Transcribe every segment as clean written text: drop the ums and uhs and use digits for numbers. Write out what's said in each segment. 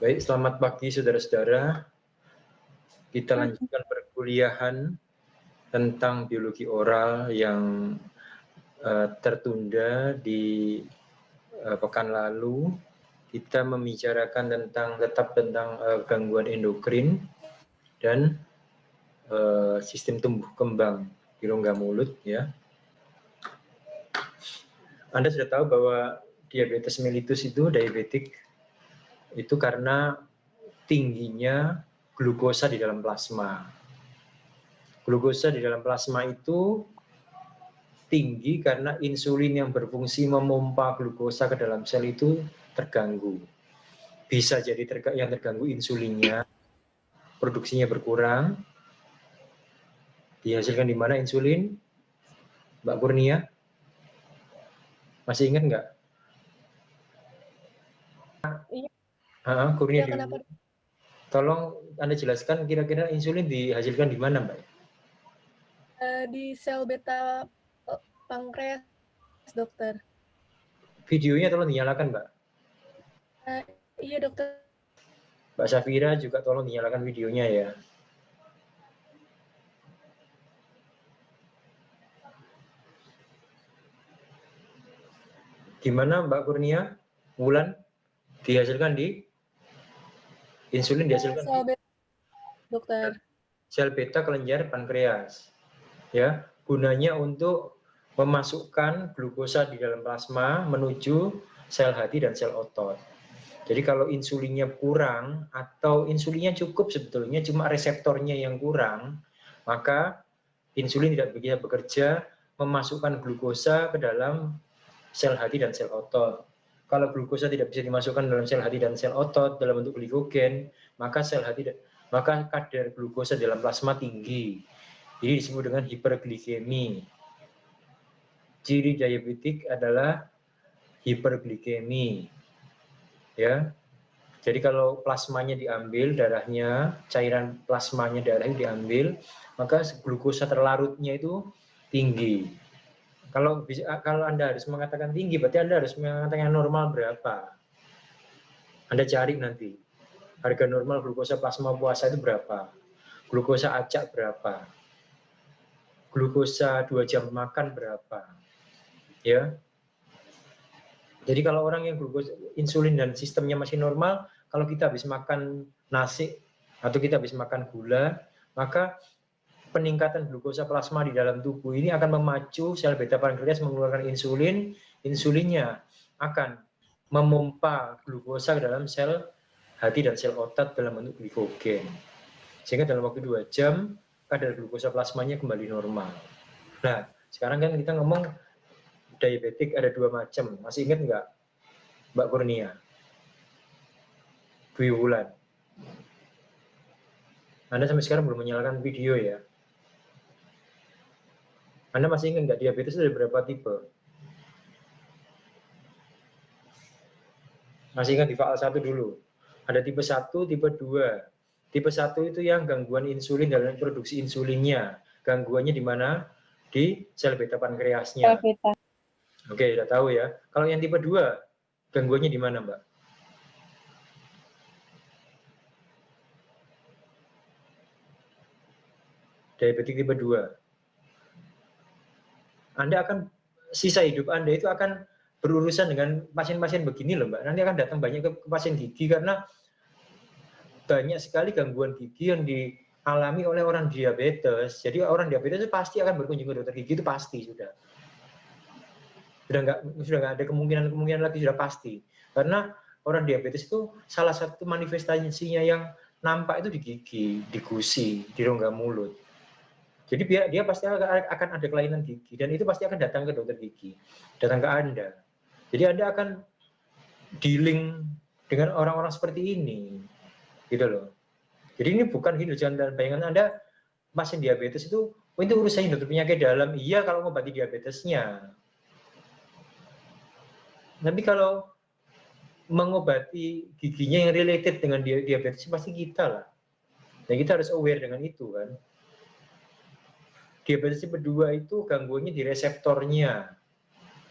Baik, selamat pagi saudara-saudara. Kita lanjutkan perkuliahan tentang biologi oral yang tertunda di pekan lalu. Kita membicarakan tetap tentang gangguan endokrin dan sistem tumbuh kembang di rongga mulut, ya. Anda sudah tahu bahwa diabetes mellitus itu diabetik itu karena tingginya glukosa di dalam plasma. Glukosa di dalam plasma itu tinggi karena insulin yang berfungsi memompa glukosa ke dalam sel itu terganggu. Bisa jadi yang terganggu insulinnya, produksinya berkurang. Dihasilkan di mana insulin? Mbak Kurnia? Masih ingat nggak? Iya. Kurnia, Iya, kenapa? tolong Anda jelaskan kira-kira insulin dihasilkan di mana, Mbak? Di sel beta pankreas, dokter. Videonya tolong dinyalakan, Mbak. Iya, dokter. Mbak Safira juga tolong dinyalakan videonya, ya. Gimana Mbak Kurnia? Wulan? Dihasilkan di? Insulin dihasilkan Sel di? beta, dokter. Sel beta kelenjar pankreas. Ya, gunanya untuk memasukkan glukosa di dalam plasma menuju sel hati dan sel otot. Jadi kalau insulinnya kurang atau insulinnya cukup sebetulnya cuma reseptornya yang kurang, maka insulin tidak bisa bekerja memasukkan glukosa ke dalam sel hati dan sel otot. Kalau glukosa tidak bisa dimasukkan dalam sel hati dan sel otot dalam bentuk glikogen, maka kadar glukosa dalam plasma tinggi. Ini disebut dengan hiperglikemi. Ciri diabetik adalah hiperglikemi. Ya. Jadi kalau plasmanya diambil, darahnya, cairan plasmanya darahnya diambil, maka glukosa terlarutnya itu tinggi. Kalau Anda harus mengatakan tinggi, berarti Anda harus mengatakan normal berapa. Anda cari nanti, harga normal glukosa plasma puasa itu berapa, glukosa acak berapa, glukosa 2 jam makan berapa, ya. Jadi kalau orang yang glukosa, insulin dan sistemnya masih normal, kalau kita habis makan nasi atau kita habis makan gula, maka peningkatan glukosa plasma di dalam tubuh ini akan memacu sel beta pankreas mengeluarkan insulin, insulinnya akan memompa glukosa ke dalam sel hati dan sel otot dalam bentuk glikogen. Sehingga dalam waktu 2 jam kadar glukosa plasmanya kembali normal. Nah, sekarang kan kita ngomong diabetik ada 2 macam. Masih ingat nggak, Mbak Kurnia? Dwi Wulan. Anda sampai sekarang belum menyalakan video, ya? Anda masih ingat nggak diabetes ada berapa tipe? Masih ingat di file 1 dulu? Ada tipe 1, tipe 2. Tipe 1 itu yang gangguan insulin dan produksi insulinnya. Gangguannya di mana? Di sel beta pankreasnya. Sel beta. Oke, udah tahu ya. Kalau yang tipe 2, gangguannya di mana, Mbak? Diabetik tipe 2. Anda akan, sisa hidup Anda itu akan berurusan dengan pasien-pasien begini loh, Mbak. Nanti akan datang banyak ke pasien gigi karena banyak sekali gangguan gigi yang dialami oleh orang diabetes. Jadi orang diabetes itu pasti akan berkunjung ke dokter gigi, itu pasti sudah. Sudah nggak ada kemungkinan lagi, sudah pasti. Karena orang diabetes itu salah satu manifestasinya yang nampak itu di gigi, di gusi, di rongga mulut. Jadi dia pasti akan ada kelainan gigi dan itu pasti akan datang ke dokter gigi, datang ke Anda. Jadi Anda akan dealing dengan orang-orang seperti ini, gitu loh. Jadi ini bukan hidup, jangan bayangan Anda pasien diabetes itu, oh itu urusannya dokter penyakit dalam. Iya kalau mengobati diabetesnya. Tapi kalau mengobati giginya yang related dengan diabetes pasti kita lah. Dan kita harus aware dengan itu kan. Diabetes tipe 2 itu gangguannya di reseptornya.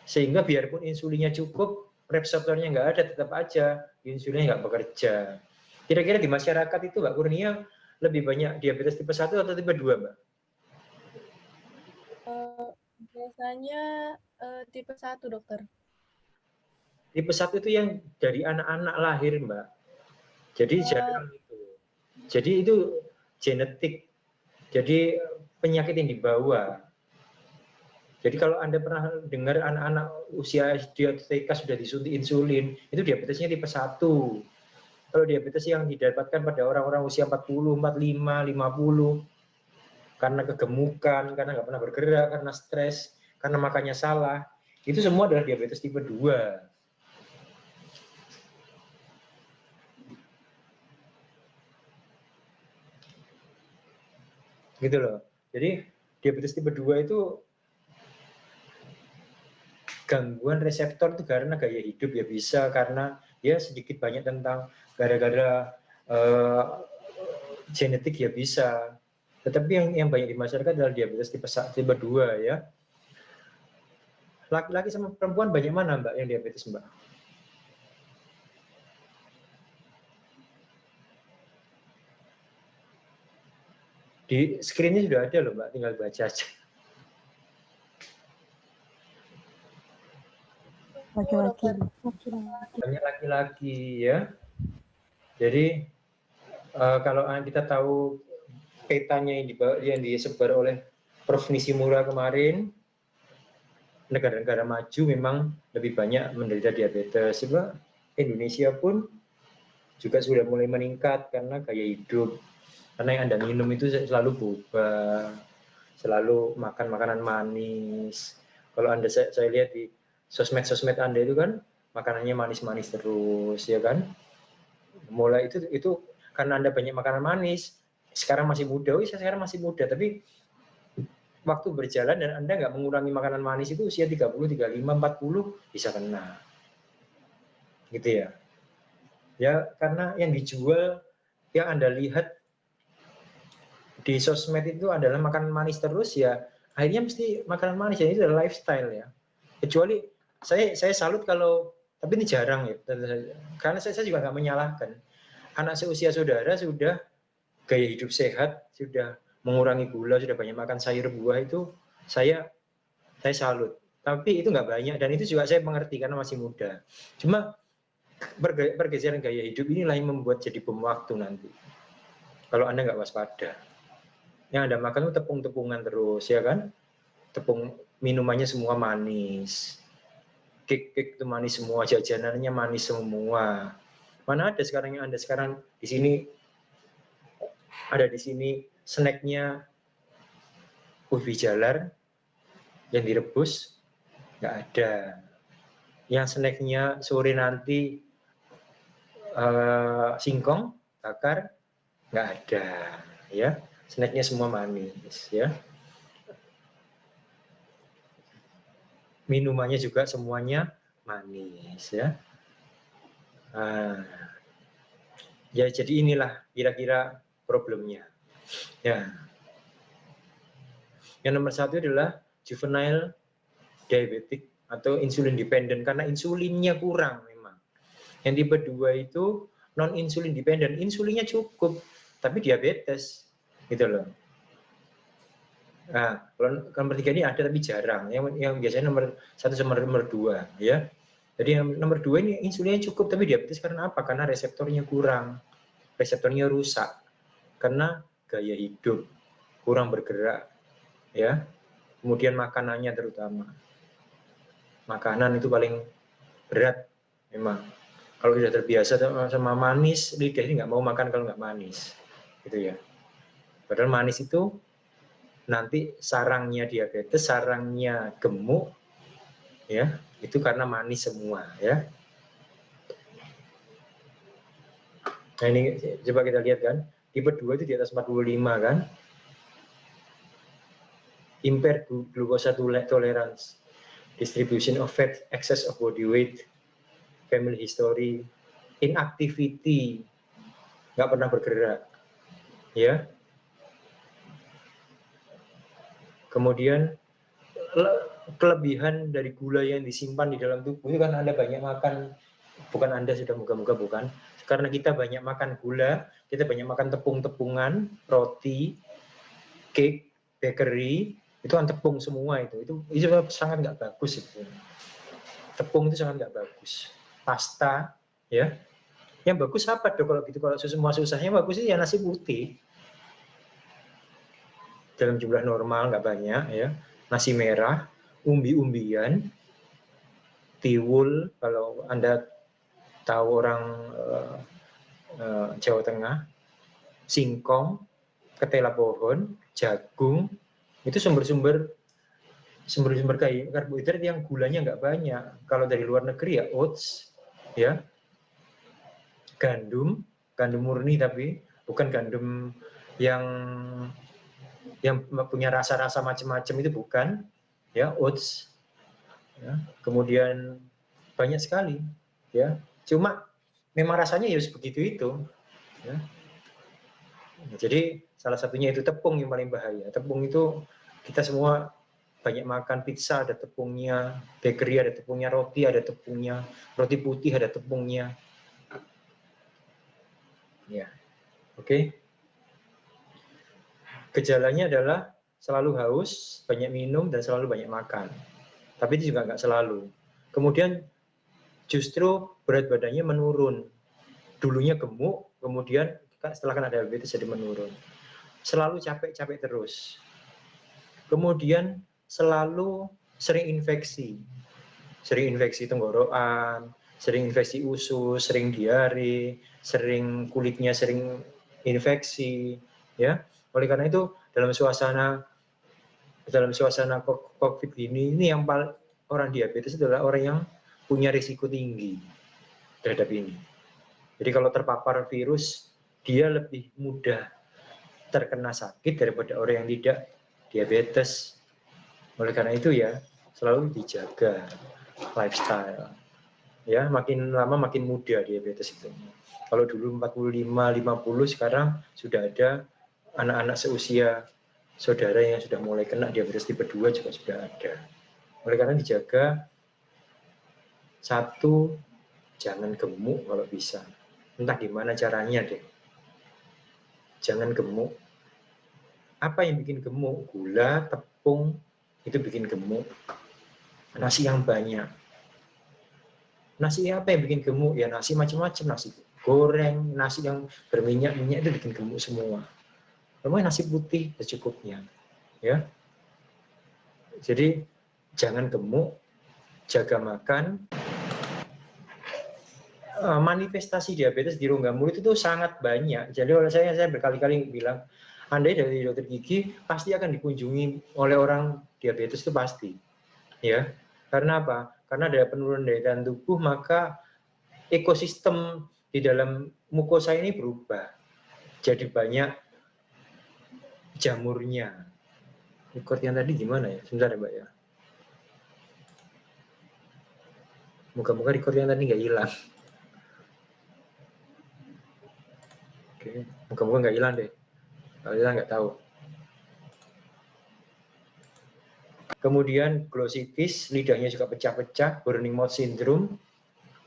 Sehingga biarpun insulinnya cukup, reseptornya nggak ada, tetap aja insulinnya nggak bekerja. Kira-kira di masyarakat itu Mbak Kurnia lebih banyak diabetes tipe 1 atau tipe 2, Mbak? Biasanya tipe 1, dokter. Tipe 1 itu yang dari anak-anak lahir, Mbak. Jadi jarang itu. Jadi itu genetik. Jadi penyakit yang dibawa. Jadi kalau Anda pernah dengar anak-anak usia TK sudah disuntik insulin, itu diabetesnya tipe 1. Kalau diabetes yang didapatkan pada orang-orang usia 40, 45, 50, karena kegemukan, karena nggak pernah bergerak, karena stres, karena makannya salah, itu semua adalah diabetes tipe 2. Gitu loh. Jadi diabetes tipe 2 itu gangguan reseptor itu karena gaya hidup ya, bisa karena ya sedikit banyak tentang gara-gara genetik ya bisa. Tetapi yang banyak di masyarakat adalah diabetes tipe 2 ya. Laki-laki sama perempuan banyak mana Mbak yang diabetes, Mbak? Di screen-nya sudah ada loh Mbak, tinggal baca aja. Laki-laki. Banyak laki-laki ya. Jadi kalau kita tahu petanya yang disebar oleh Prof. Nishimura kemarin, negara-negara maju memang lebih banyak menderita diabetes. Sebab Indonesia pun juga sudah mulai meningkat karena gaya hidup. Karena yang Anda minum itu selalu boba, selalu makan makanan manis. Kalau Anda saya lihat di sosmed Anda itu kan makanannya manis-manis terus, ya kan? Mulai itu karena Anda banyak makanan manis. Sekarang masih muda, saya sekarang masih muda, tapi waktu berjalan dan Anda nggak mengurangi makanan manis itu usia 30, 35, 40 bisa kena. Gitu ya. Ya, karena yang dijual, yang Anda lihat di sosmed itu adalah makanan manis terus ya, akhirnya mesti makanan manis, jadi itu adalah lifestyle ya. Kecuali saya salut kalau, tapi ini jarang ya, karena saya juga nggak menyalahkan. Anak seusia saudara sudah gaya hidup sehat, sudah mengurangi gula, sudah banyak makan sayur buah, itu saya salut. Tapi itu nggak banyak, dan itu juga saya mengerti karena masih muda. Cuma pergeseran gaya hidup inilah yang membuat jadi bom waktu nanti. Kalau Anda nggak waspada. Yang Anda makan itu tepung-tepungan terus, ya kan? Tepung, minumannya semua manis. Cake itu manis semua, jajanannya manis semua. Mana ada sekarang yang Anda sekarang di sini, ada di sini snacknya ubi jalar yang direbus, nggak ada. Yang snacknya sore nanti singkong bakar, nggak ada, ya. Snacknya semua manis, ya. Minumannya juga semuanya manis, ya. Nah, ya jadi inilah kira-kira problemnya. Ya. Yang nomor 1 adalah juvenile diabetic atau insulin dependent karena insulinnya kurang memang. Yang tipe 2 itu non insulin dependent, insulinnya cukup tapi diabetes, gitu loh. Nah, kalau nomor 3 ini ada tapi jarang. Yang biasanya nomor 1 sama nomor 2 ya. Jadi yang nomor 2 ini insulinnya cukup tapi diabetes karena apa? Karena reseptornya kurang. Reseptornya rusak karena gaya hidup, kurang bergerak ya. Kemudian makanannya terutama. Makanan itu paling berat memang. Kalau sudah terbiasa sama manis, lidah ini nggak mau makan kalau nggak manis, gitu ya. Padahal manis itu nanti sarangnya diabetes, sarangnya gemuk, ya itu karena manis semua, ya. Nah ini coba kita lihat kan, tipe 2 itu di atas 45 kan, impaired glucose tolerance, distribution of fat, excess of body weight, family history, inactivity, nggak pernah bergerak, ya. Kemudian kelebihan dari gula yang disimpan di dalam tubuh itu kan Anda banyak makan, bukan Anda sudah moga-moga bukan, Karena kita banyak makan gula, kita banyak makan tepung-tepungan, roti, cake, bakery, itu kan tepung semua itu sangat nggak bagus itu. Tepung itu sangat nggak bagus. Pasta, ya. Yang bagus apa dong kalau gitu? Kalau semua susahnya bagus ya nasi putih. Dalam jumlah normal nggak banyak ya. Nasi merah, umbi-umbian, tiwul kalau Anda tahu orang Jawa Tengah, singkong, ketela pohon, jagung, itu sumber-sumber karbohidrat yang gulanya nggak banyak. Kalau dari luar negeri ya oats, ya, gandum murni tapi bukan gandum yang punya rasa-rasa macam-macam itu bukan, ya, oats, ya. Kemudian banyak sekali, ya. Cuma memang rasanya ya begitu itu, ya. Jadi salah satunya itu tepung yang paling bahaya. Tepung itu kita semua banyak makan pizza ada tepungnya, bakery ada tepungnya, roti ada tepungnya, roti putih ada tepungnya. Ya, oke. Gejalanya adalah selalu haus, banyak minum dan selalu banyak makan. Tapi itu juga nggak selalu. Kemudian justru berat badannya menurun. Dulunya gemuk, kemudian setelah kena diabetes jadi menurun. Selalu capek-capek terus. Kemudian selalu sering infeksi tenggorokan, sering infeksi usus, sering diare, sering kulitnya sering infeksi, ya. Oleh karena itu dalam suasana COVID ini yang paling orang diabetes adalah orang yang punya risiko tinggi terhadap ini. Jadi kalau terpapar virus, dia lebih mudah terkena sakit daripada orang yang tidak diabetes. Oleh karena itu ya selalu dijaga lifestyle. Ya, makin lama makin muda diabetes itu. Kalau dulu 45, 50, sekarang sudah ada anak-anak seusia saudara yang sudah mulai kena diabetes tipe 2 juga sudah ada. Oleh karena dijaga, satu, jangan gemuk kalau bisa. Entah gimana caranya deh. Jangan gemuk. Apa yang bikin gemuk? Gula, tepung, itu bikin gemuk. Nasi yang banyak. Nasi apa yang bikin gemuk? Ya nasi macam-macam, nasi goreng, nasi yang berminyak-minyak itu bikin gemuk semua. Namanya nasi putih secukupnya, ya. Jadi jangan gemuk, jaga makan. Manifestasi diabetes di rongga mulut itu sangat banyak. Jadi oleh saya berkali-kali bilang, Anda dari dokter gigi pasti akan dikunjungi oleh orang diabetes itu pasti, ya. Karena apa? Karena ada penurunan daya tahan tubuh, maka ekosistem di dalam mukosa ini berubah. Jadi banyak jamurnya. Record yang tadi gimana ya? Sebentar ya, Mbak ya. Moga-moga record yang tadi nggak hilang. Oke, moga-moga nggak hilang deh. Kalau hilang nggak tahu. Kemudian glossitis, lidahnya juga pecah-pecah, burning mouth syndrome,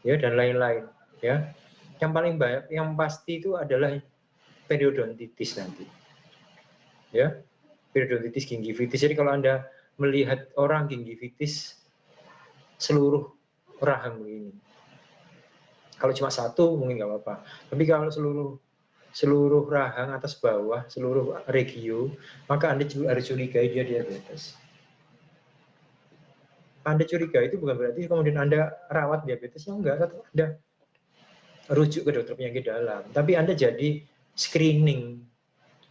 ya, dan lain-lain, ya. Yang paling banyak, yang pasti itu adalah periodontitis nanti, ya, periodontitis, gingivitis. Jadi kalau Anda melihat orang gingivitis seluruh rahang begini, kalau cuma satu mungkin nggak apa-apa, tapi kalau seluruh rahang atas bawah, seluruh regio, maka Anda harus curigai dia diabetes. Anda curiga itu bukan berarti kemudian Anda rawat diabetesnya, enggak, Anda rujuk ke dokter penyakit dalam, tapi Anda jadi screening,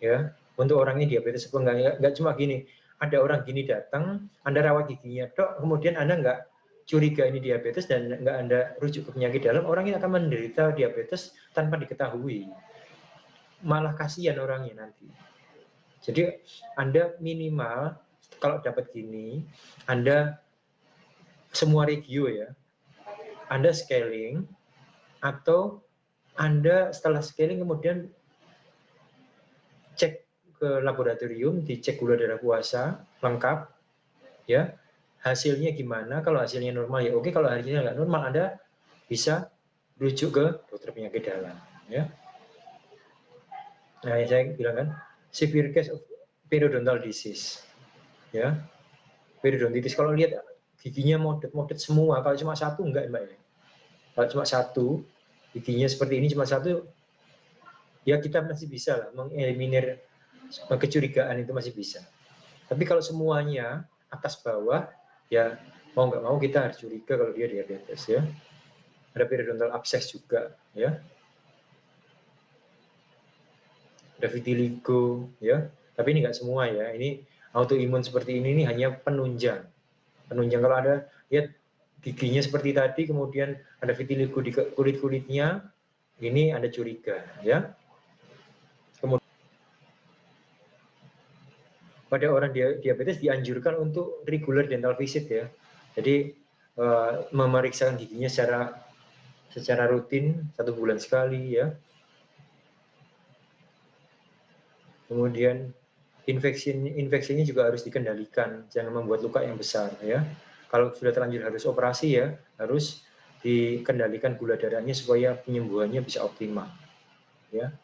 ya, untuk orangnya diabetes apa enggak cuma gini, ada orang gini datang, Anda rawat giginya dok, kemudian Anda enggak curiga ini diabetes dan enggak Anda rujuk ke penyakit dalam, orang ini akan menderita diabetes tanpa diketahui, malah kasihan orangnya nanti. Jadi Anda minimal kalau dapat gini, Anda semua regio ya, Anda scaling, atau Anda setelah scaling kemudian cek ke laboratorium, dicek gula darah puasa lengkap, ya, hasilnya gimana. Kalau hasilnya normal ya oke, kalau hasilnya nggak normal Anda bisa rujuk ke dokter penyakit dalam, ya. Nah, saya bilang kan, severe case of periodontal disease, ya. Periodontitis, kalau lihat giginya modet-modet semua, kalau cuma satu enggak, Mbak. Kalau cuma satu, giginya seperti ini cuma satu, ya kita masih bisa lah mengeliminir kecurigaan, itu masih bisa. Tapi kalau semuanya atas bawah, ya mau nggak mau kita harus curiga kalau dia diabetes, ya. Ada periodontal abscess juga, ya. Ada vitiligo, ya. Tapi ini nggak semua, ya. Ini autoimun seperti ini hanya penunjang. Penunjang kalau ada, lihat giginya seperti tadi, kemudian ada vitiligo di kulit-kulitnya, ini Anda curiga, ya. Kemudian pada orang diabetes dianjurkan untuk regular dental visit, ya. Jadi memeriksakan giginya secara rutin 1 bulan sekali, ya. Kemudian infeksinya juga harus dikendalikan, jangan membuat luka yang besar, ya. Kalau sudah terlanjur harus operasi, ya harus dikendalikan gula darahnya supaya penyembuhannya bisa optimal, ya.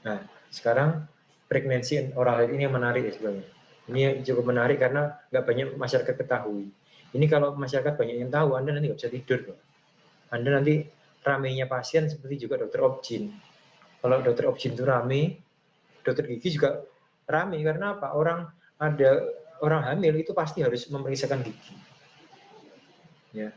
Nah, sekarang pregnancy and oral health ini yang menarik, ya sebenarnya. Ini cukup menarik karena nggak banyak masyarakat ketahui. Ini kalau masyarakat banyak yang tahu, Anda nanti nggak bisa tidur, loh. Anda nanti ramainya pasien seperti juga dokter Objin. Kalau dokter Objin itu rame, dokter gigi juga rame, karena apa? Orang hamil itu pasti harus memeriksakan gigi, ya.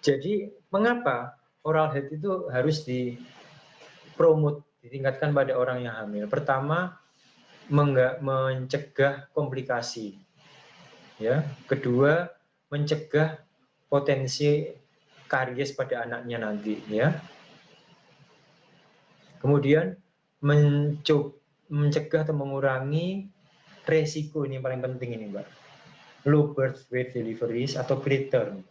Jadi mengapa oral health itu harus dipromot, ditingkatkan pada orang yang hamil? Pertama, mencegah komplikasi, ya. Kedua, mencegah potensi karies pada anaknya nanti, ya. Kemudian mencegah atau mengurangi resiko, ini yang paling penting ini, Mbak. Low birth weight deliveries atau preterm,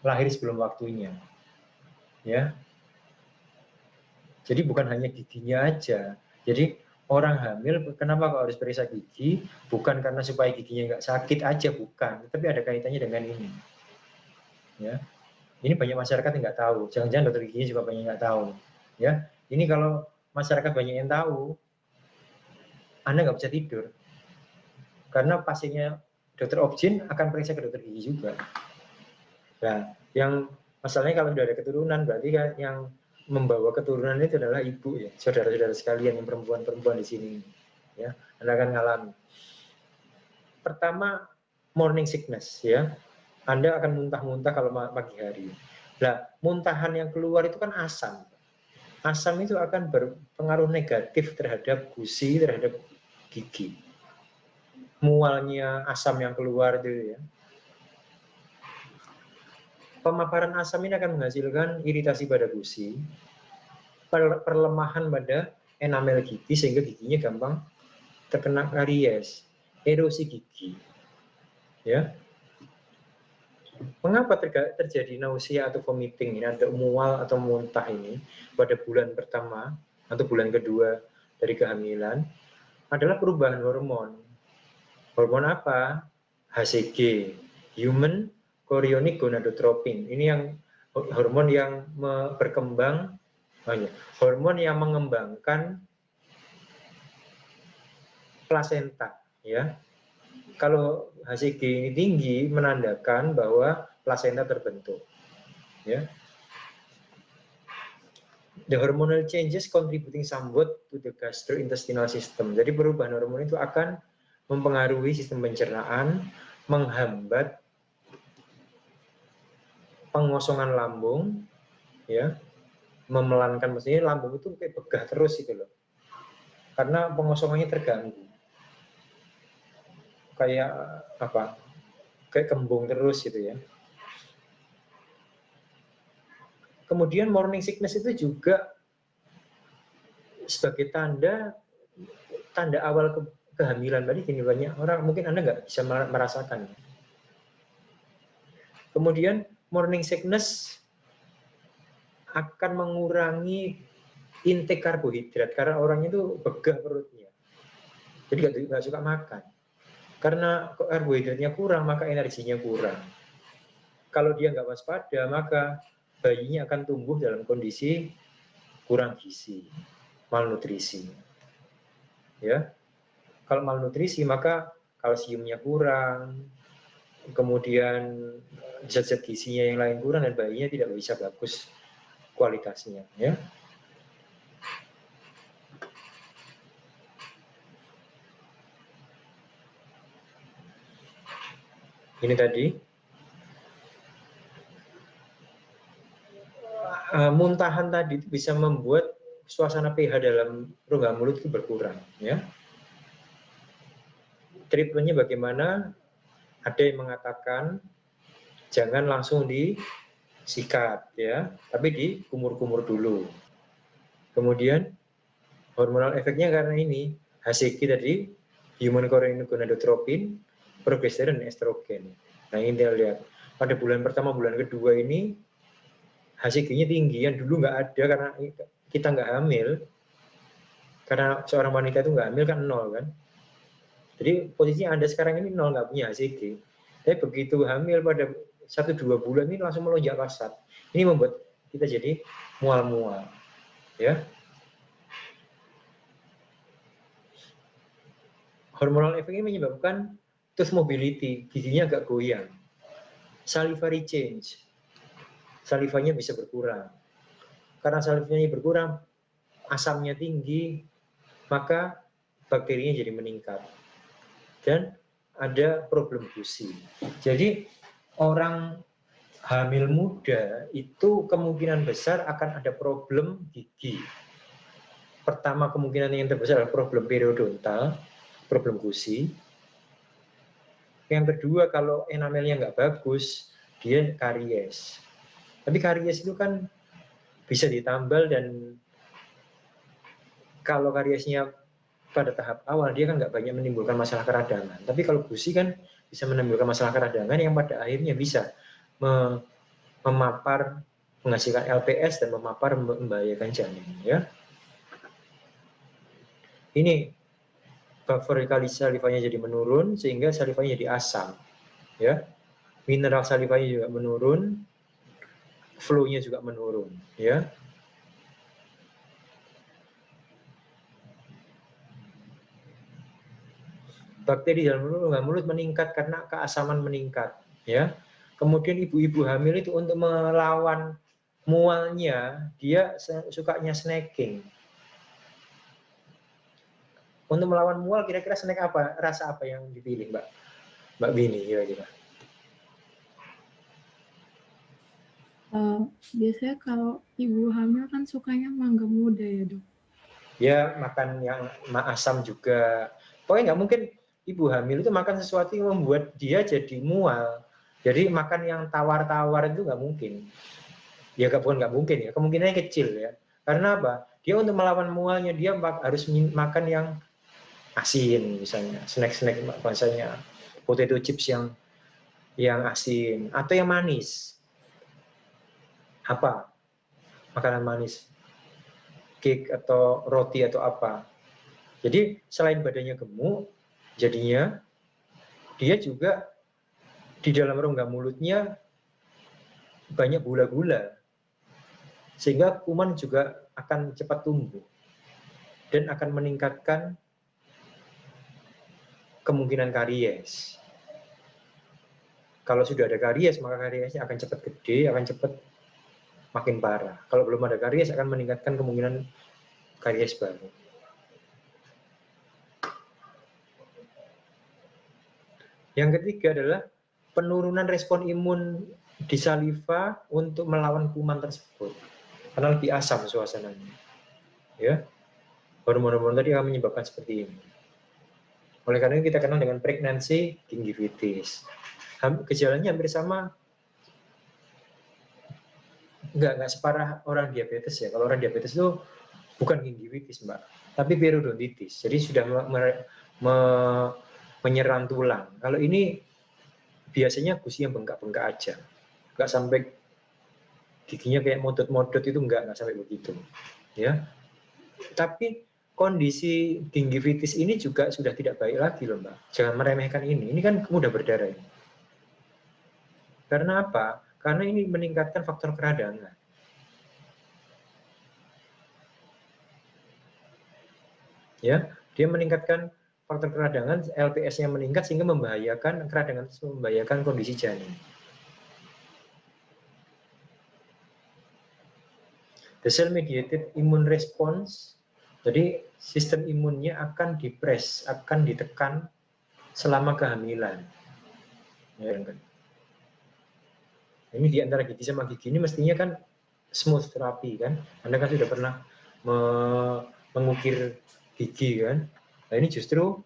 lahir sebelum waktunya, ya. Jadi bukan hanya giginya aja. Jadi orang hamil kenapa kok harus periksa gigi? Bukan karena supaya giginya nggak sakit aja, bukan. Tapi ada kaitannya dengan ini, ya. Ini banyak masyarakat yang nggak tahu. Jangan-jangan dokter giginya juga banyak nggak tahu, ya. Ini kalau masyarakat banyak yang tahu, Anda nggak bisa tidur. Karena pasiennya dokter Objin akan periksa ke dokter gigi juga. Nah, yang masalahnya kalau sudah ada keturunan, berarti kan yang membawa keturunan itu adalah ibu, ya, saudara-saudara sekalian yang perempuan-perempuan di sini, ya. Anda akan ngalami. Pertama, morning sickness, ya. Anda akan muntah-muntah kalau pagi hari. Nah, muntahan yang keluar itu kan asam. Asam itu akan berpengaruh negatif terhadap gusi, terhadap gigi. Mualnya asam yang keluar itu, ya. Pemaparan asam ini akan menghasilkan iritasi pada gusi, perlemahan pada enamel gigi sehingga giginya gampang terkena karies, erosi gigi, ya. Mengapa terjadi nausea atau vomiting ini, ada mual atau muntah ini pada bulan pertama atau bulan kedua dari kehamilan? Adalah perubahan hormon. Hormon apa? HCG, Human Chorionic Gonadotropin. Ini yang hormon yang berkembang, hormon yang mengembangkan plasenta, ya. Kalau HCG ini tinggi menandakan bahwa plasenta terbentuk, ya. The hormonal changes contributing somewhat to the gastrointestinal system. Jadi perubahan hormon itu akan mempengaruhi sistem pencernaan, menghambat pengosongan lambung, ya, memelankan, mestinya lambung itu kayak begah terus gitu loh, karena pengosongannya terganggu, kayak apa, kayak kembung terus gitu, ya. Kemudian morning sickness itu juga sebagai tanda awal kehamilan. Tadi gini, banyak orang mungkin Anda nggak bisa merasakan. Kemudian morning sickness akan mengurangi intake karbohidrat karena orang itu begah perutnya. Jadi nggak suka makan. Karena karbohidratnya kurang, maka energinya kurang. Kalau dia nggak waspada, maka bayinya akan tumbuh dalam kondisi kurang gizi, malnutrisi. Ya, kalau malnutrisi maka kalsiumnya kurang, kemudian zat-zat gizinya yang lain kurang dan bayinya tidak bisa bagus kualitasnya. Ya. Ini tadi muntahan tadi itu bisa membuat suasana pH dalam rongga mulut itu berkurang. Ya. Treatmentnya bagaimana? Ada yang mengatakan jangan langsung disikat, ya, tapi dikumur-kumur dulu. Kemudian hormonal efeknya karena ini HCG tadi, human gonadotropin, progesteron, dan estrogen. Nah ini kita lihat pada bulan pertama, bulan kedua ini HCG-nya tinggi, yang dulu nggak ada karena kita nggak hamil, karena seorang wanita itu nggak hamil kan 0 kan. Jadi posisinya Anda sekarang ini 0, nggak punya HCG. Tapi begitu hamil pada 1-2 bulan ini langsung melonjak pesat. Ini membuat kita jadi mual-mual. Ya. Hormonal efek ini menyebabkan tooth mobility, giginya agak goyang. Salivary change, salivanya bisa berkurang. Karena salivanya berkurang, asamnya tinggi, maka bakterinya jadi meningkat. Dan ada problem gusi. Jadi orang hamil muda itu kemungkinan besar akan ada problem gigi. Pertama, kemungkinan yang terbesar adalah problem periodontal, problem gusi. Yang kedua, kalau enamelnya nggak bagus, dia karies. Tapi karies itu kan bisa ditambal, dan kalau kariesnya pada tahap awal, dia kan nggak banyak menimbulkan masalah keradangan. Tapi kalau gusi kan bisa menimbulkan masalah keradangan yang pada akhirnya bisa memapar, menghasilkan LPS dan memapar, membahayakan janin. Ya. Ini buffer kali salivanya jadi menurun sehingga salivanya jadi asam. Ya. Mineral salivanya juga menurun, flow-nya juga menurun. Ya. Bakteri dalam mulut meningkat karena keasaman meningkat. Ya. Kemudian ibu-ibu hamil itu untuk melawan mualnya, dia sukanya snacking. Untuk melawan mual, kira-kira snack apa, rasa apa yang dipilih, Mbak Bini, kira-kira? Biasanya kalau ibu hamil kan sukanya mangga muda ya, Dok? Ya, makan yang asam juga. Pokoknya nggak mungkin ibu hamil itu makan sesuatu yang membuat dia jadi mual. Jadi makan yang tawar-tawar itu nggak mungkin. Ya bukan nggak mungkin ya, kemungkinannya kecil ya. Karena apa? Dia untuk melawan mualnya, dia harus makan yang asin misalnya, snack-snack bahasanya, potato chips yang asin atau yang manis. Apa? Makanan manis. Cake atau roti atau apa. Jadi selain badannya gemuk, jadinya dia juga di dalam rongga mulutnya banyak gula-gula. Sehingga kuman juga akan cepat tumbuh dan akan meningkatkan kemungkinan karies. Kalau sudah ada karies, maka kariesnya akan cepat gede, akan cepat makin parah. Kalau belum ada karies, akan meningkatkan kemungkinan karies baru. Yang ketiga adalah penurunan respon imun di saliva untuk melawan kuman tersebut. Karena lebih asam suasananya. Ya. Hormon-hormon tadi akan menyebabkan seperti ini. Oleh karena itu kita kenal dengan pregnancy gingivitis. Gejalanya hampir sama, nggak separah orang diabetes ya. Kalau orang diabetes itu bukan gingivitis, Mbak, tapi periodontitis. Jadi sudah menyerang tulang. Kalau ini biasanya gusi yang bengkak-bengkak aja, nggak sampai giginya kayak modot-modot, itu nggak sampai begitu. Ya. Tapi kondisi gingivitis ini juga sudah tidak baik lagi loh Mbak. Jangan meremehkan ini. Ini kan mudah berdarah. Karena apa? Karena ini meningkatkan faktor keradangan. Ya, dia meningkatkan faktor keradangan, LPS-nya meningkat sehingga membahayakan keradangan, membahayakan kondisi janin. The cell mediated immune response, jadi sistem imunnya akan dipres, akan ditekan selama kehamilan. Ya, kan? Ini di antara gigi sama gigi ini mestinya kan smooth terapi kan. Anda kan sudah pernah mengukir gigi kan. Nah ini justru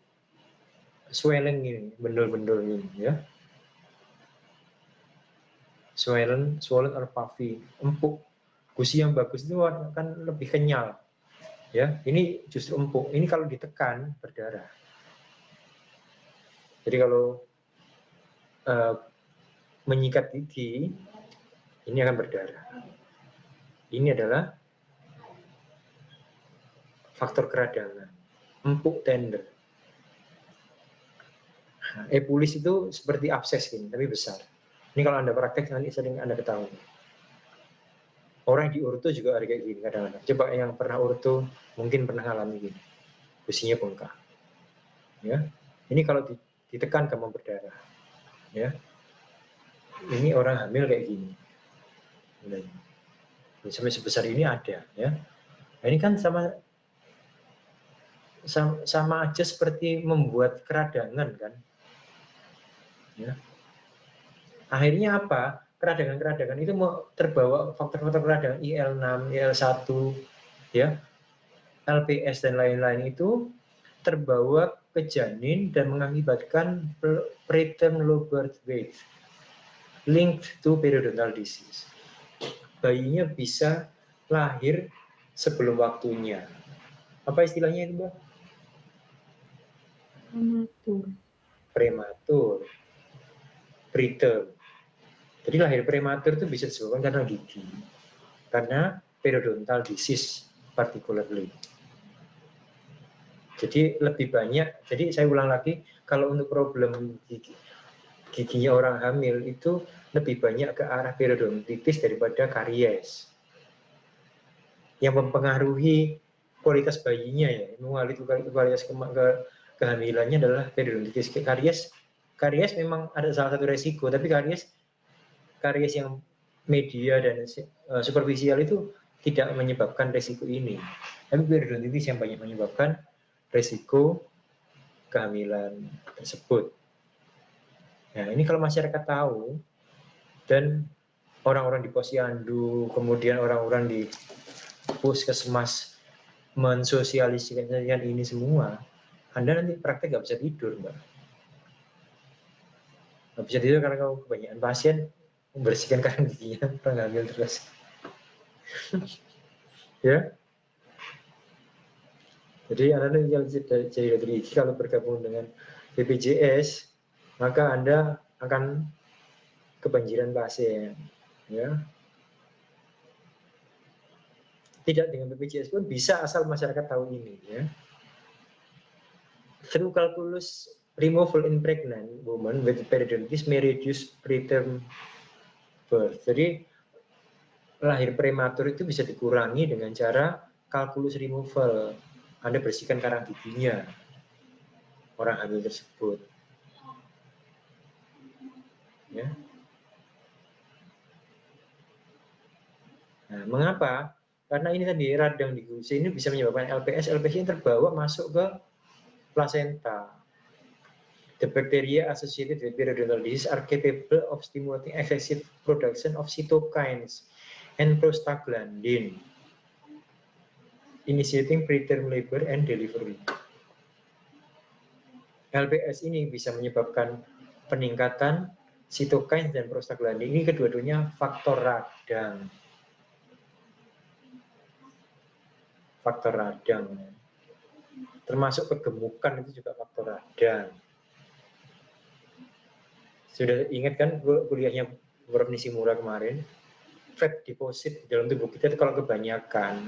swelling ini, bendol-bendol ini ya. Swollen or puffy, empuk. Gusi yang bagus itu akan lebih kenyal. Ya, ini justru empuk. Ini kalau ditekan berdarah. Jadi kalau menyikat gigi, ini akan berdarah. Ini adalah faktor keradangan, empuk tender. Nah, epulis itu seperti abses ini, tapi besar. Ini kalau Anda praktek nanti sering Anda ketahui. Orang di orto juga ada kayak gini kadang-kadang. Coba yang pernah orto mungkin pernah alami gini. Gusinya bengkak. Ya. Ini kalau ditekan gampang berdarah. Ya. Ini orang hamil kayak gini. Sampai sebesar ini ada ya. Nah, ini kan sama aja seperti membuat keradangan kan. Ya. Akhirnya apa? Keradangan-keradangan itu mau terbawa faktor-faktor keradangan IL6, IL1, ya, LPS dan lain-lain itu terbawa ke janin dan mengakibatkan preterm low birth weight linked to periodontal disease. Bayinya bisa lahir sebelum waktunya. Apa istilahnya itu, Mbak? Prematur. Prematur. Preterm. Jadi lahir prematur itu bisa disebabkan karena gigi. Karena periodontal disease particularly. Jadi lebih banyak, jadi saya ulang lagi, kalau untuk problem giginya orang hamil itu lebih banyak ke arah periodontitis daripada karies. Yang mempengaruhi kualitas bayinya ya, kualitas kehamilannya adalah periodontitis. Karies memang ada salah satu resiko, tapi karies yang media dan superficial itu tidak menyebabkan resiko ini. Tapi periodontitis yang banyak menyebabkan resiko kehamilan tersebut. Nah, ini kalau masyarakat tahu dan orang-orang di posyandu, kemudian orang-orang di puskesmas mensosialisasikan ini semua, Anda nanti praktek nggak bisa tidur, Mbak. Nggak bisa tidur karena kalau kebanyakan pasien membersihkan karang giginya, orang hamil terus. Ya. Jadi Anda jadi dokter gigi kalau bergabung dengan BPJS, maka Anda akan kebanjiran pasien. Ya. Tidak dengan BPJS pun bisa asal masyarakat tahu ini. Ya. Through calculus removal in pregnant woman with periodontitis may reduce preterm birth. Jadi lahir prematur itu bisa dikurangi dengan cara kalkulus removal. Anda bersihkan karang giginya orang hamil tersebut. Ya. Nah, mengapa? Karena ini tadi radang di gusi ini bisa menyebabkan LPS yang terbawa masuk ke placenta. The bacteria associated with periodontal disease are capable of stimulating excessive production of cytokines and prostaglandin, initiating preterm labor and delivery. LPS ini bisa menyebabkan peningkatan sitokin dan prostaglandin. Ini kedua-duanya faktor radang. Faktor radang. Termasuk kegemukan itu juga faktor radang. Sudah ingat kan kuliahnya Prof. Nishimura kemarin? Fat deposit dalam tubuh kita itu kalau kebanyakan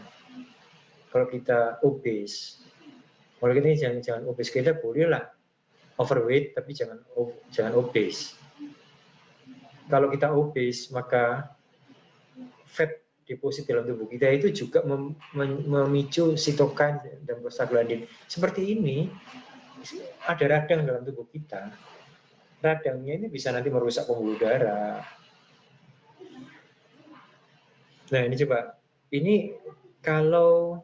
kalau kita obes, kalau kita jangan obes, kita bolehlah overweight tapi jangan obes. Kalau kita obes, maka fat deposit dalam tubuh kita itu juga memicu sitokin dan prostaglandin. Seperti ini, ada radang dalam tubuh kita. Radangnya ini bisa nanti merusak pembuluh darah. Nah ini coba, ini kalau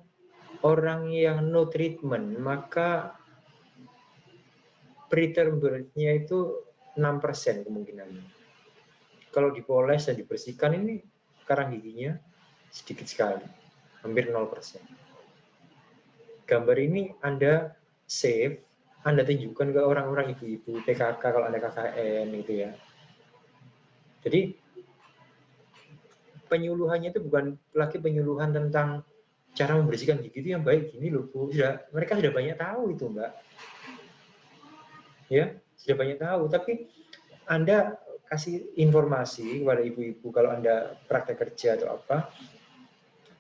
orang yang no treatment, maka preterm birth-nya itu 6% kemungkinannya. Kalau dipoles dan dibersihkan, ini karang giginya sedikit sekali, hampir 0%. Gambar ini Anda save, Anda tunjukkan ke orang-orang ibu-ibu PKK kalau Anda KKN gitu ya. Jadi penyuluhannya itu bukan lagi penyuluhan tentang cara membersihkan gigi itu yang baik gini loh Bu. Mereka sudah banyak tahu itu Mbak. Ya, sudah banyak tahu, tapi Anda kasih informasi kepada ibu-ibu kalau Anda praktek kerja atau apa,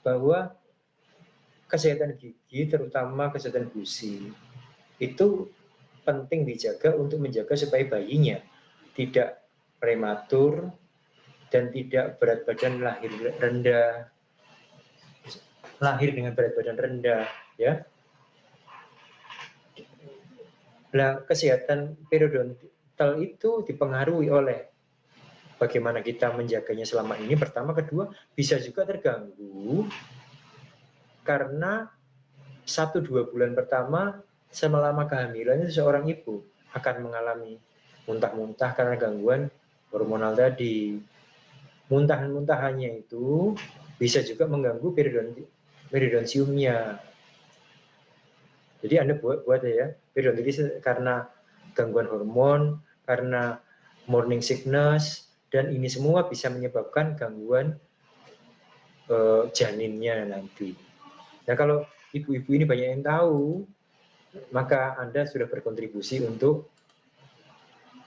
bahwa kesehatan gigi, terutama kesehatan gusi, itu penting dijaga untuk menjaga supaya bayinya tidak prematur dan tidak berat badan lahir rendah, lahir dengan berat badan rendah, ya. Nah, kesehatan periodontal itu dipengaruhi oleh bagaimana kita menjaganya selama ini, pertama. Kedua, bisa juga terganggu karena 1-2 bulan pertama selama kehamilan seorang ibu akan mengalami muntah-muntah karena gangguan hormonal tadi. Muntahan-muntahannya itu bisa juga mengganggu periodontiumnya. Jadi Anda buat ya, periodontitis karena gangguan hormon, karena morning sickness, dan ini semua bisa menyebabkan gangguan janinnya nanti. Nah kalau ibu-ibu ini banyak yang tahu, maka Anda sudah berkontribusi untuk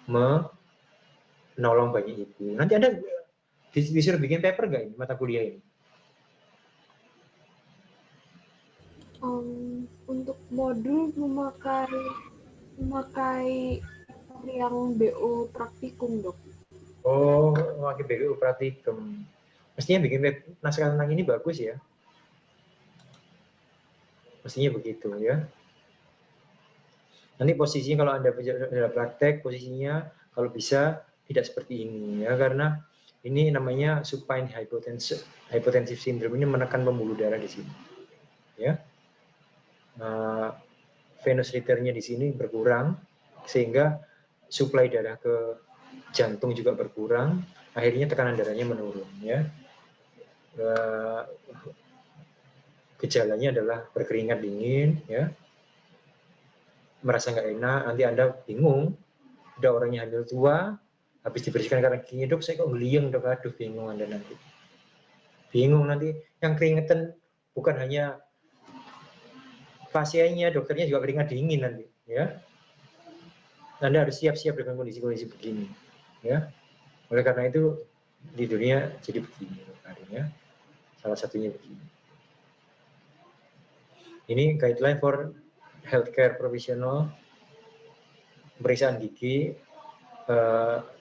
menolong banyak ibu. Nanti Anda disuruh bikin paper nggak ini mata kuliah ini? Untuk modul memakai yang BO praktikum, Dok. Oh, memakai BO praktikum. Mestinya bikin naskah tentang ini bagus ya. Mestinya begitu ya. Nanti posisinya kalau Anda dalam praktek, posisinya kalau bisa tidak seperti ini ya, karena ini namanya supine hypotensive syndrome, ini menekan pembuluh darah di sini. Ya. Venous return-nya di sini berkurang sehingga suplai darah ke jantung juga berkurang, akhirnya tekanan darahnya menurun ya. Gejalanya adalah berkeringat dingin ya, merasa nggak enak, nanti Anda bingung, udah orangnya hamil tua, habis dibersihkan karena giginya, Dok saya kok ngeliang Dok, aduh bingung Anda nanti. Bingung nanti, yang keringetan bukan hanya pasiennya, dokternya juga keringat dingin nanti ya. Anda harus siap-siap dengan kondisi-kondisi begini ya. Oleh karena itu di dunia jadi begini ya. Salah satunya begini. Ini guideline for healthcare professional, pemeriksaan gigi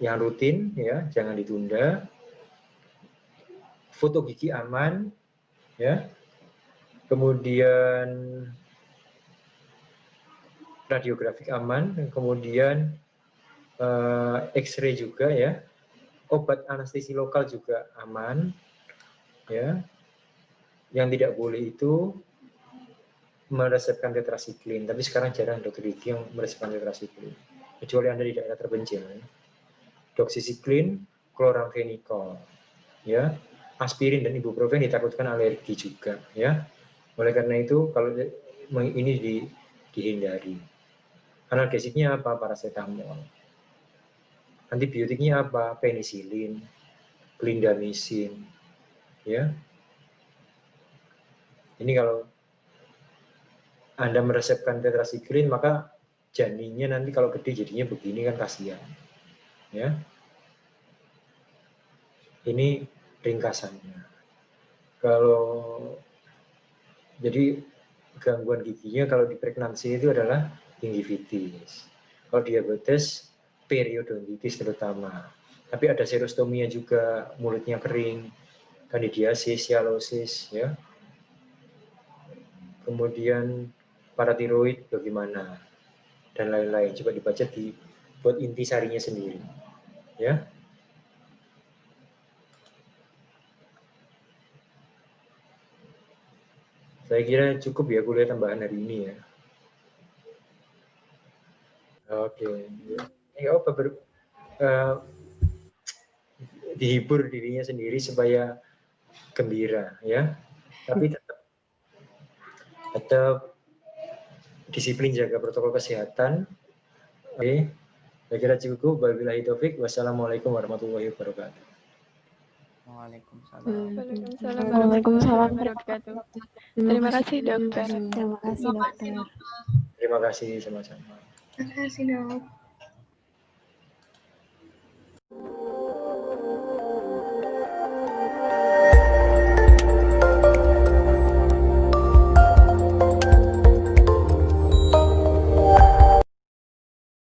yang rutin ya, jangan ditunda. Foto gigi aman ya. Kemudian radiografik aman, kemudian X-ray juga ya. Obat anestesi lokal juga aman ya. Yang tidak boleh itu meresepkan tetrasiklin, tapi sekarang jarang dokter gigi yang meresepkan tetrasiklin, kecuali Anda di daerah terpencil. Doxycycline, chloramphenicol, ya, aspirin dan ibuprofen ditakutkan alergi juga, ya. Oleh karena itu kalau ini dihindari. Analgesiknya apa? Paracetamol. Antibiotiknya apa? Penisilin, clindamycin, ya. Ini kalau Anda meresepkan tetrasiklin, maka janinnya nanti kalau gede jadinya begini kan kasihan. Ya. Ini ringkasannya. Kalau jadi gangguan giginya kalau di pregnancy itu adalah gingivitis. Kalau diabetes, periodontitis terutama. Tapi ada serostomia juga, mulutnya kering, candidiasis, sialosis, ya. Kemudian paratiroid bagaimana, dan lain-lain. Coba dibaca buat intisarinya sendiri, ya. Saya kira cukup ya kuliah tambahan hari ini ya. Oke. Ya, dihibur dirinya sendiri supaya gembira ya. Tapi tetap disiplin jaga protokol kesehatan. Oke. Saya kira cukup. Wabillahi taufik. Wassalamualaikum warahmatullahi wabarakatuh. Waalaikumsalam. Waalaikumsalam warahmatullahi wabarakatuh. Terima kasih dokter. Terima kasih dokter. Terima kasih sama-sama. Terima kasih dok.